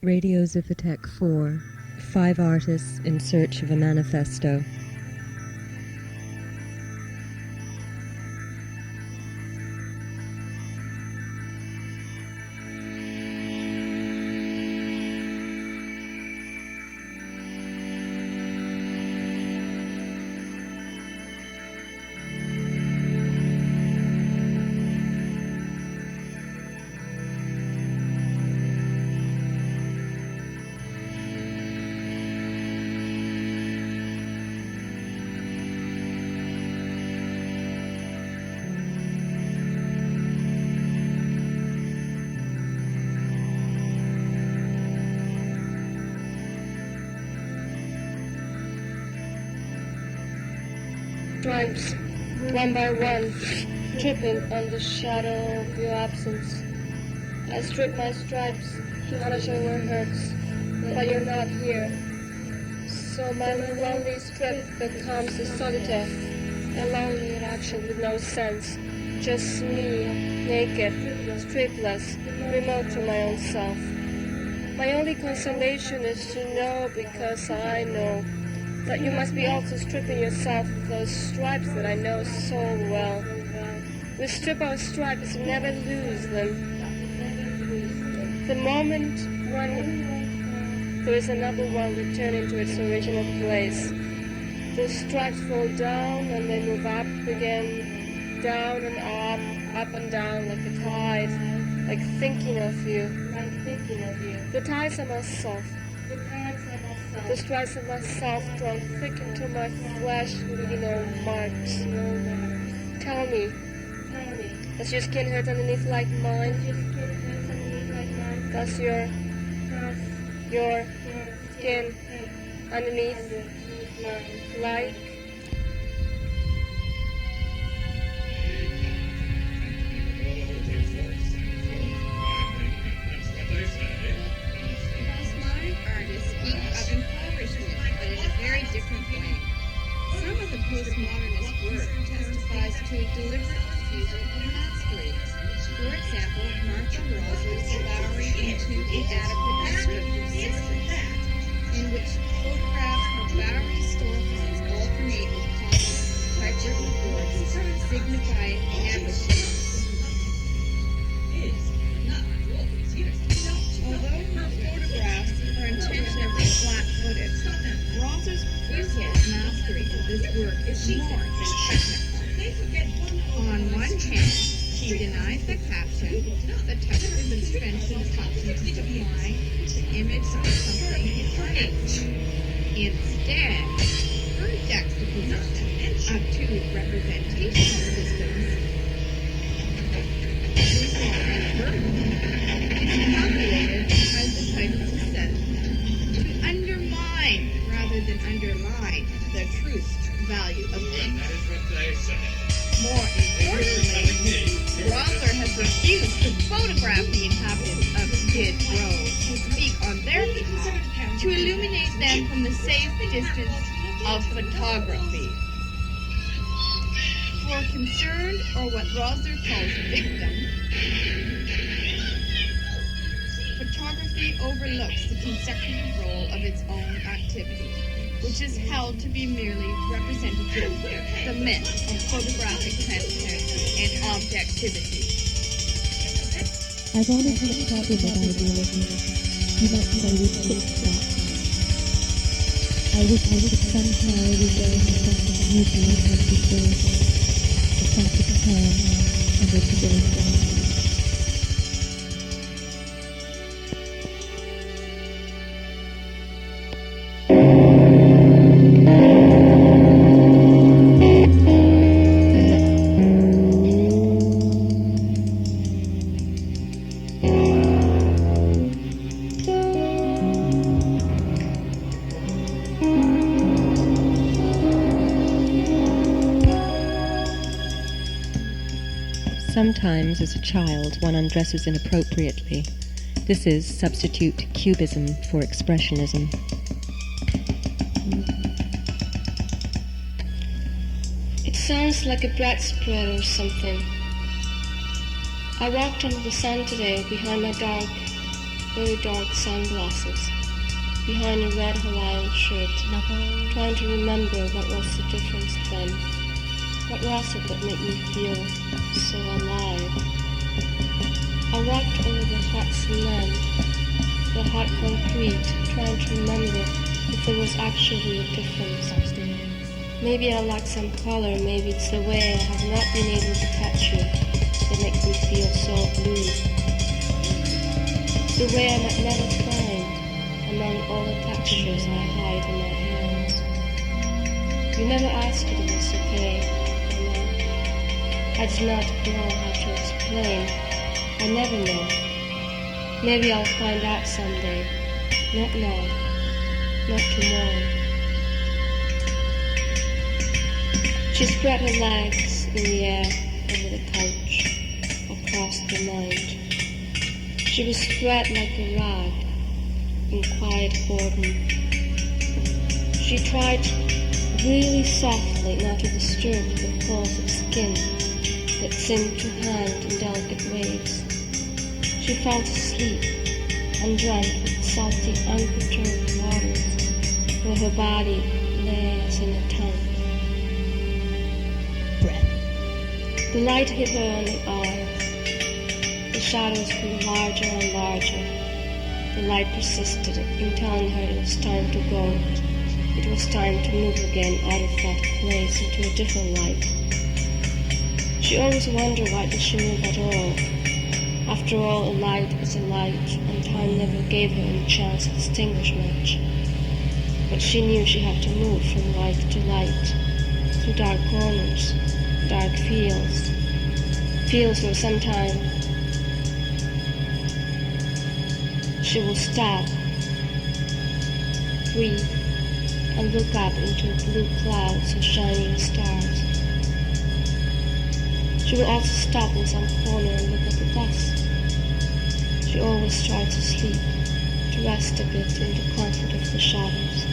Radio Xiphotek 4, 5 artists in search of a manifesto. Stripes, one by one, tripping on the shadow of your absence. I strip my stripes, punishing where it hurts, but you're not here. So my lonely strip becomes a solitaire, a lonely inaction with no sense. Just me, naked, stripless, remote from my own self. My only consolation is to know, because I know, that you must be also stripping yourself of those stripes that I know so well. We strip our stripes and never lose them. The moment when there is another one returning to its original place, the stripes fall down and they move up again, down and up and down like a tide, like thinking of you. The tides are myself. The stripes of myself drawn thick into my flesh, leaving no marks. Tell me, does your skin hurt underneath like mine? Does your skin underneath like? Postmodernist work testifies to a deliberate refusal of mastery. For example, Martha Roser's devouring into inadequate descriptive systems, in which photographs of Bowery storefronts alternate with columns, typewritten boards, signifying ambition. Although her photographs are intentionally flat-footed, Roser's refusal of mastery of this work is more than technical. On one hand, she denies the caption, the text of intervention function to supply the image of something in range. Instead, her juxtaposition of two representational systems, visual and verbal, is calculated, as the title suggests, to undermine rather than underline the truth value of things. More importantly, Roser has refused to photograph the inhabitants of Skid Row to speak on their behalf, to illuminate them from the safe distance of photography. For concerned, or what Roser calls victim, photography overlooks the consecutive role of its own activity, which is held to be merely representative of the myth of photographic transparency and objectivity. I've always had a problem with idealism. You might say we fix that. I wish somehow we go into something beauty and before, a sense of calm and motivation. Sometimes, as a child, one undresses inappropriately. This is substitute cubism for expressionism. It sounds like a bread spread or something. I walked under the sun today behind my dog. very dark sunglasses, behind a red Hawaiian shirt, trying to remember what was the difference then. What was it that made me feel so alive? I walked over the hot cement, the hot concrete, trying to remember if there was actually a difference. Maybe I lack some color, maybe it's the way I have not been able to catch you that makes me feel so blue. The way I might never find among all the textures I hide in my hands. You never asked if it was okay or not. I did not know how to explain. I never know. Maybe I'll find out someday. Not now. Not tomorrow. She spread her legs in the air over the couch, across the night. She was spread like a rug in quiet boredom. She tried really softly not to disturb the folds of skin that seemed to hang in delicate waves. She fell asleep and drank the salty, unperturbed waters where her body lay as in a tank. The light hit her on the eyes. The shadows grew larger and larger. The light persisted in telling her it was time to go. It was time to move again out of that place into a different light. She always wondered why did she move at all. After all, a light is a light, and time never gave her any chance to distinguish much. But she knew she had to move from light to light, through dark corners, dark fields where sometimes she will stop, breathe, and look up into blue clouds of shining stars. She will also stop in some corner and look at the dust. She always tried to sleep, to rest a bit in the comfort of the shadows.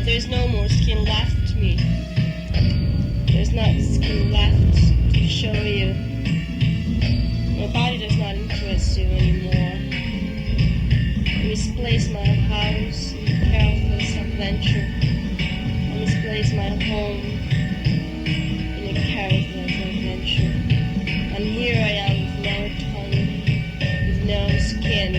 there's no more skin left to me. There's not skin left to show you. My body does not interest you anymore. I misplace my house in careless adventure. I misplace my home in a careless adventure. And here I am with no tongue, with no skin.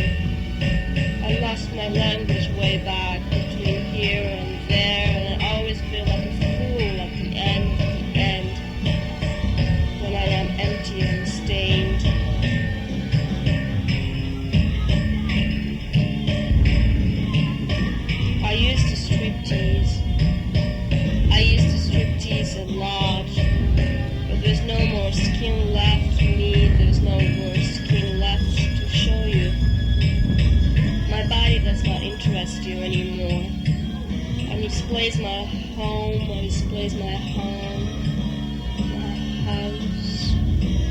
I lost my language way back between here and there, and I always feel like a fool at the end, when I am empty and stained. I used to strip tease a lot, but there's no more skin left for me, there's no more skin left to show you. My body does not interest you anymore. I misplace my home, my house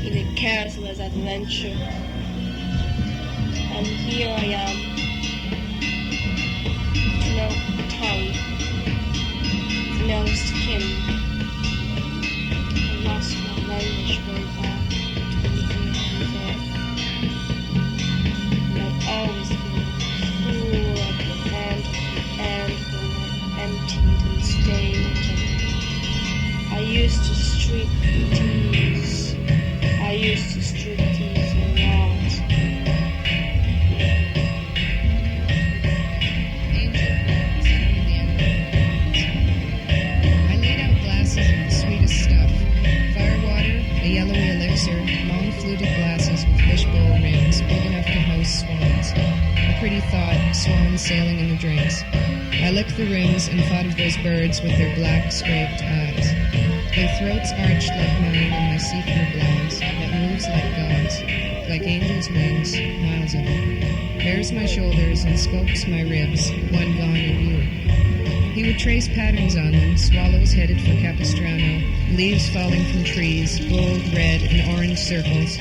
in a careless adventure. And here I am, no tongue, no skin. I lost my language way back between here and there. And I always feel full at the end when I'm emptied and stained. I used to strip tease a lot. I laid out glasses of the sweetest stuff. Firewater, a yellowy elixir, long fluted glasses with fishbowl rims, big enough to host swans. A pretty thought, swans sailing in the drinks. I licked the rims and thought of those birds with their black, scraped eyes. Their throats arched like mine in my see-through blouse that moves like God's, like angels' wings, miles of it. Bears my shoulders and sculpts my ribs, one gone in blue. He would trace patterns on them, swallows headed for Capistrano, leaves falling from trees, gold, red, and orange circles,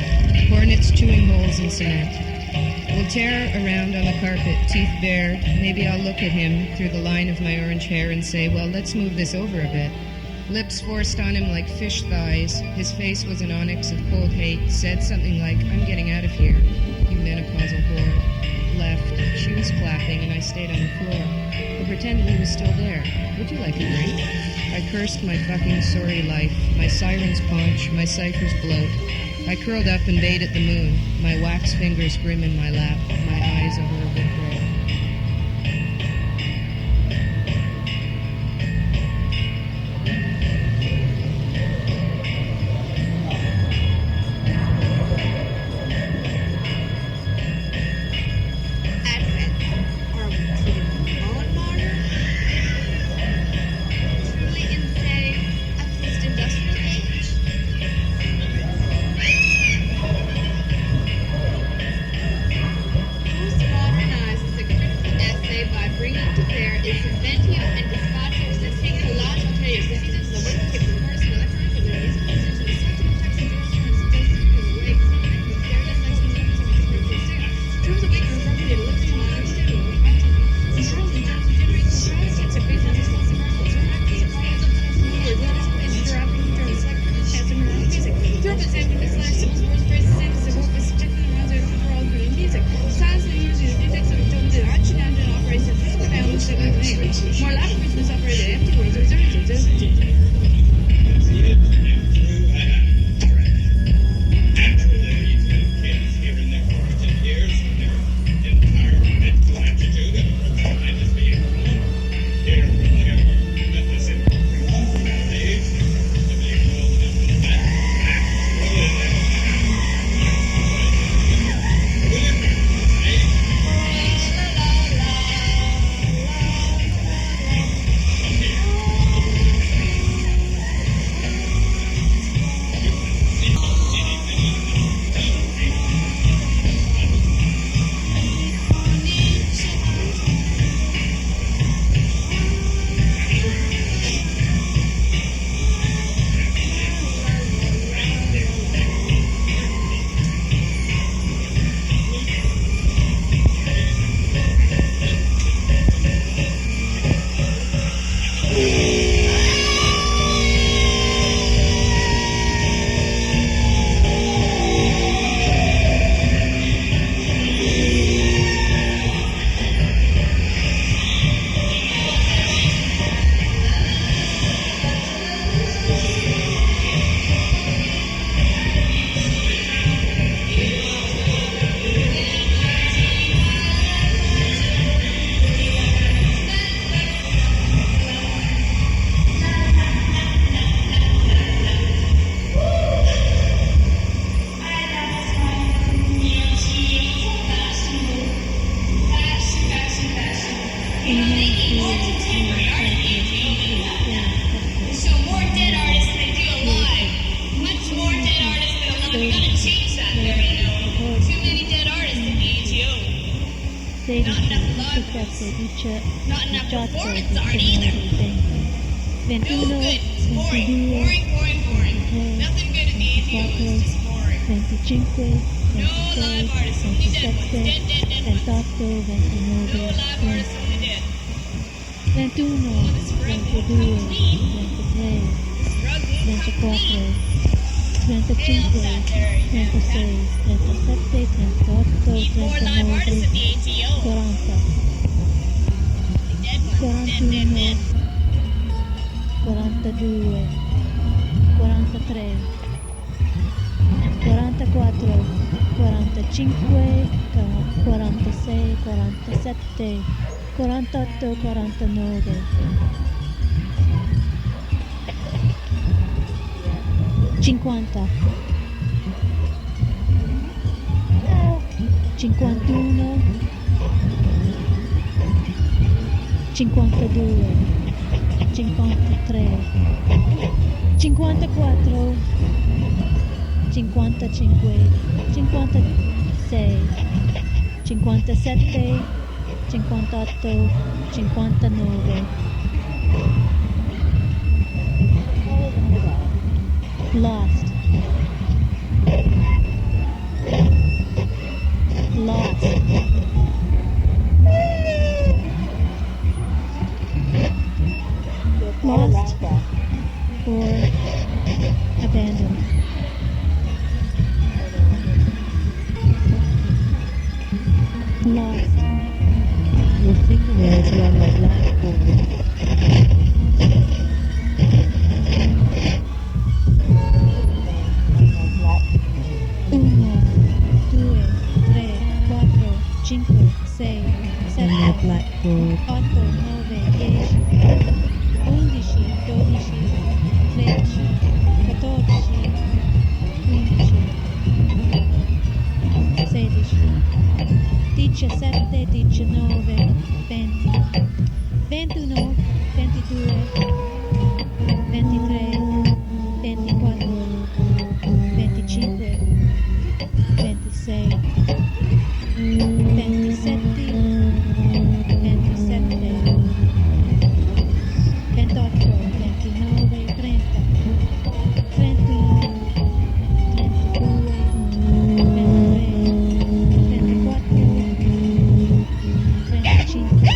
hornets chewing holes in cement. We'll tear around on the carpet, teeth bared. Maybe I'll look at him through the line of my orange hair and say, well, let's move this over a bit. Lips forced on him like fish thighs. His face was an onyx of cold hate. Said something like, I'm getting out of here, you menopausal whore. Left, shoes clapping, and I stayed on the floor. I pretended he was still there. Would you like a drink? I cursed my fucking sorry life, my siren's paunch, my cypher's bloat. I curled up and bayed at the moon, my wax fingers grim in my lap, my eyes a horrible gray. Not enough performance art either. 21, No good. It's boring. Boring. Nothing good in the ATO. It's just boring. 25, No live artists, only dead ones. Dead. 28, 29, No live artists, only dead. 21, Oh, this rug won't come 22, clean. 23, This rug won't come 24, clean. 25, 26, 27, 28, Need more live artists at the 29, ATO. 40, Dead ones. Dead. 41, 42, 43, 44, 45, 46, 47, 48, 49, 50, 51, 52, 53, 54, 55, 56, 57, 58, 59. Lost. Lost or abandoned. Lost. Your fingernails are on my blackboard. Uno, due, tre, quattro, cinque, sei, On my sette, blackboard. 8, 9, 10, 11, 12, 13, 14, 15, 16, 17, 19, 20, 21, 22, 23, 24, 25, 26, 27, 27, 28, 29, 30, 31, 32, 33, 34, 35, 36, 37,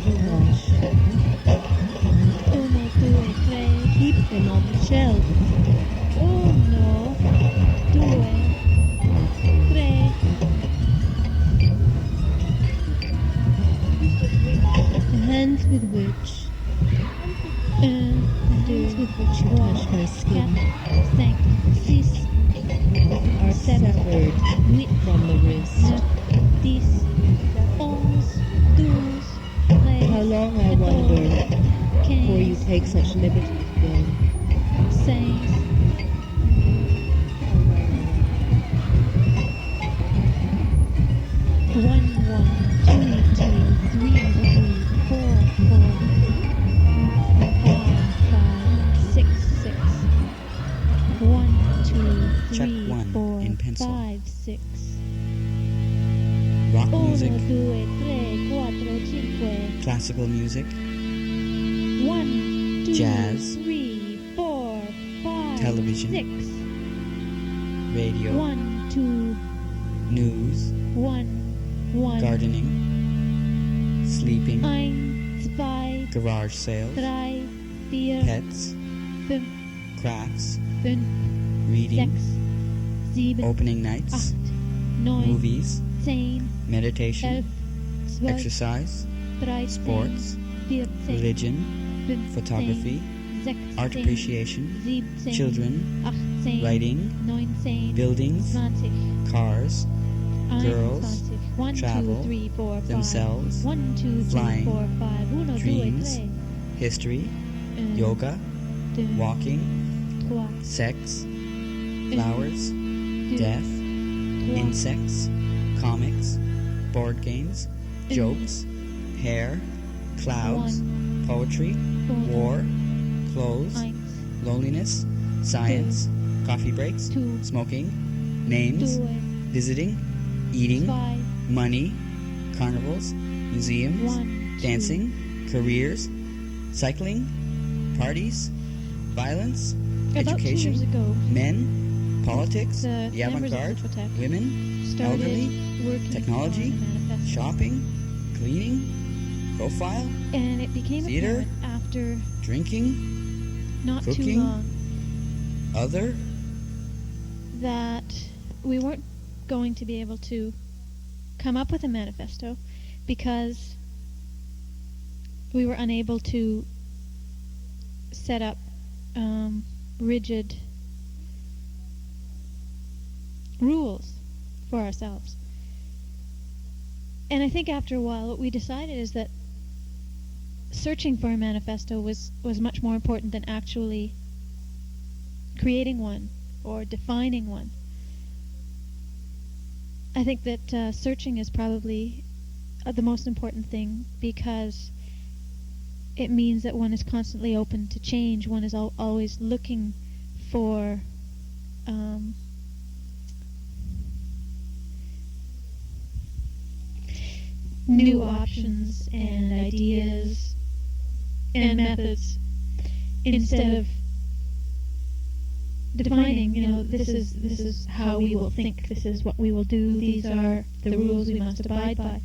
Wash. Uno, due, tre. Keep them on the shelf. Uno, due, tre. The hands with which you touch her skin Cinq, six, are severed from the wrist. 10, 11, 12, 13, How long, I wonder, before you 15, take such liberties again? 16, one, two, three, four, five, six. 1, 2, Check 3, one 4, in pencil. 5, 6. Rock 1, music, 2, 3, 4, 5. classical music, 1, 2, Jazz. 3, 4, 5, Television. 6. radio, 1, 2, news, 1, gardening, sleeping, 1, 2, garage sales, 3, 4, pets, 5, crafts, 5, reading, 6, 7, opening nights, 8, 9, movies, 10, meditation, 11, 12, exercise, 13, sports, 14, religion, 15, photography, 16, art appreciation, 17, children, 18, writing, 19, buildings, 20, cars, girls, 21, 1, travel, 2, 3, 4, 5. themselves, 1, 2, 3, flying, 4, 5. 1, 2, dreams, 3, history, 4, yoga, 2, walking, 3, sex, flowers, 2, death, 3, insects, comics, board games, jokes, hair, clouds, poetry, 4, war, clothes, 1, loneliness, science, coffee breaks, 2, smoking, names, 2, visiting, eating, 5, money, carnivals, museums, 1, dancing, careers, cycling, parties, violence, About 2 years education, ago, men, politics, the the members of avant-garde, Xiphotek women, started elderly, working technology, on a manifesto. shopping, cleaning, profile, And it became theater, apparent after drinking, not too cooking, long other, that we weren't going to be able to come up with a manifesto because we were unable to set up rigid rules for ourselves. And I think after a while what we decided is that searching for a manifesto was much more important than actually creating one or defining one. I think that searching is probably the most important thing because it means that one is constantly open to change. One is always looking for new options and ideas and methods instead of defining, this is how we will think, this is what we will do, these are the rules we must abide by.